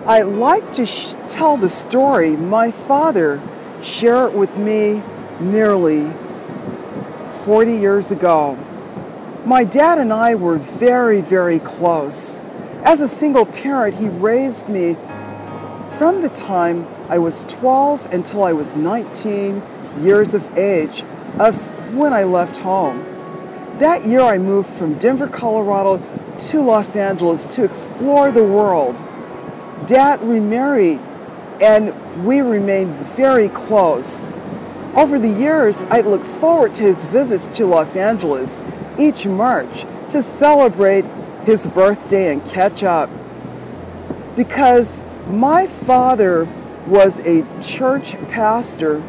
I like to tell the story my father shared with me nearly 40 years ago. My dad and I were very, very close. As a single parent, he raised me from the time I was 12 until I was 19 years of age, of when I left home. That year I moved from Denver, Colorado to Los Angeles to explore the world. Dad remarried and we remained very close. Over the years, I look forward to his visits to Los Angeles each March to celebrate his birthday and catch up. Because my father was a church pastor,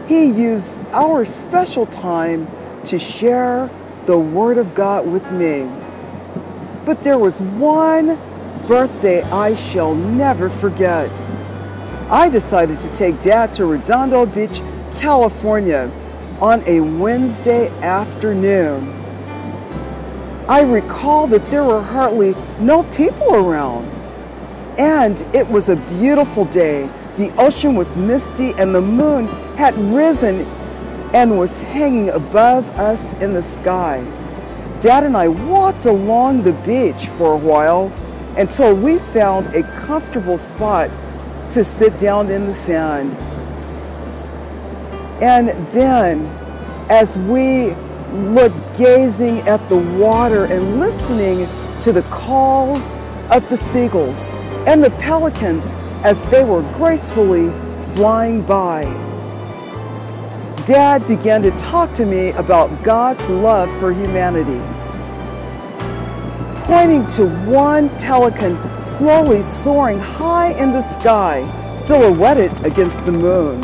he used our special time to share the Word of God with me. But there was one birthday I shall never forget. I decided to take Dad to Redondo Beach, California on a Wednesday afternoon. I recall that there were hardly no people around. And it was a beautiful day. The ocean was misty and the moon had risen and was hanging above us in the sky. Dad and I walked along the beach for a while until we found a comfortable spot to sit down in the sand. And then, as we looked gazing at the water and listening to the calls of the seagulls and the pelicans as they were gracefully flying by, Dad began to talk to me about God's love for humanity, pointing to one pelican slowly soaring high in the sky, silhouetted against the moon.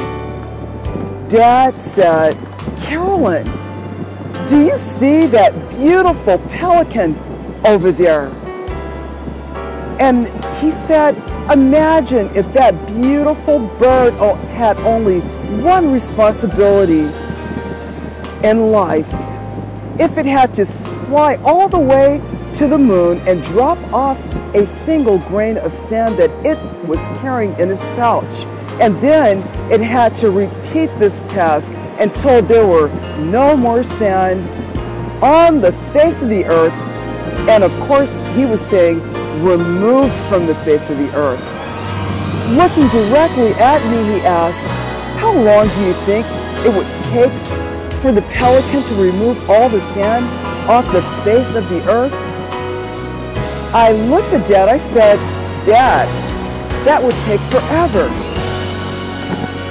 Dad said, "Carolyn, do you see that beautiful pelican over there?" And he said, "Imagine if that beautiful bird had only one responsibility in life. If it had to fly all the way to the moon and drop off a single grain of sand that it was carrying in its pouch. And then it had to repeat this task until there were no more sand on the face of the earth." And of course, he was saying, removed from the face of the earth. Looking directly at me, he asked, "How long do you think it would take for the pelican to remove all the sand off the face of the earth?" I looked at Dad. I said, "Dad, that would take forever."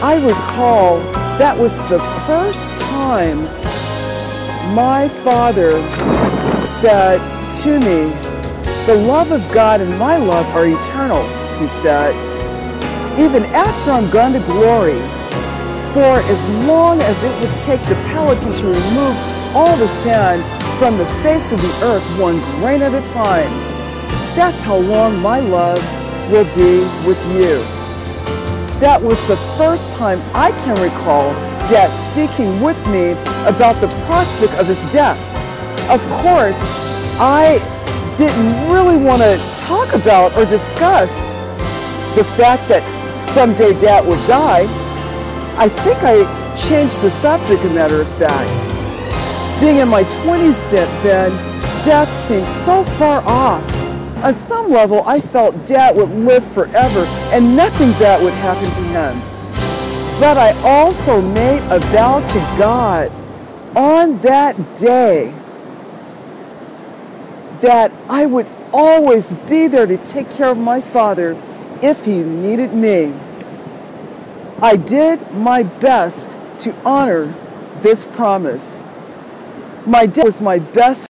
I recall that was the first time my father said to me, "The love of God and my love are eternal," he said, "even after I'm gone to glory. For as long as it would take the pelican to remove all the sand from the face of the earth, one grain at a time, that's how long my love will be with you." That was the first time I can recall Dad speaking with me about the prospect of his death. Of course, I didn't really want to talk about or discuss the fact that someday Dad would die. I think I changed the subject, as a matter of fact. Being in my 20s then, death seemed so far off. On some level, I felt Dad would live forever and nothing bad would happen to him. But I also made a vow to God on that day that I would always be there to take care of my father if he needed me. I did my best to honor this promise. My dad was my best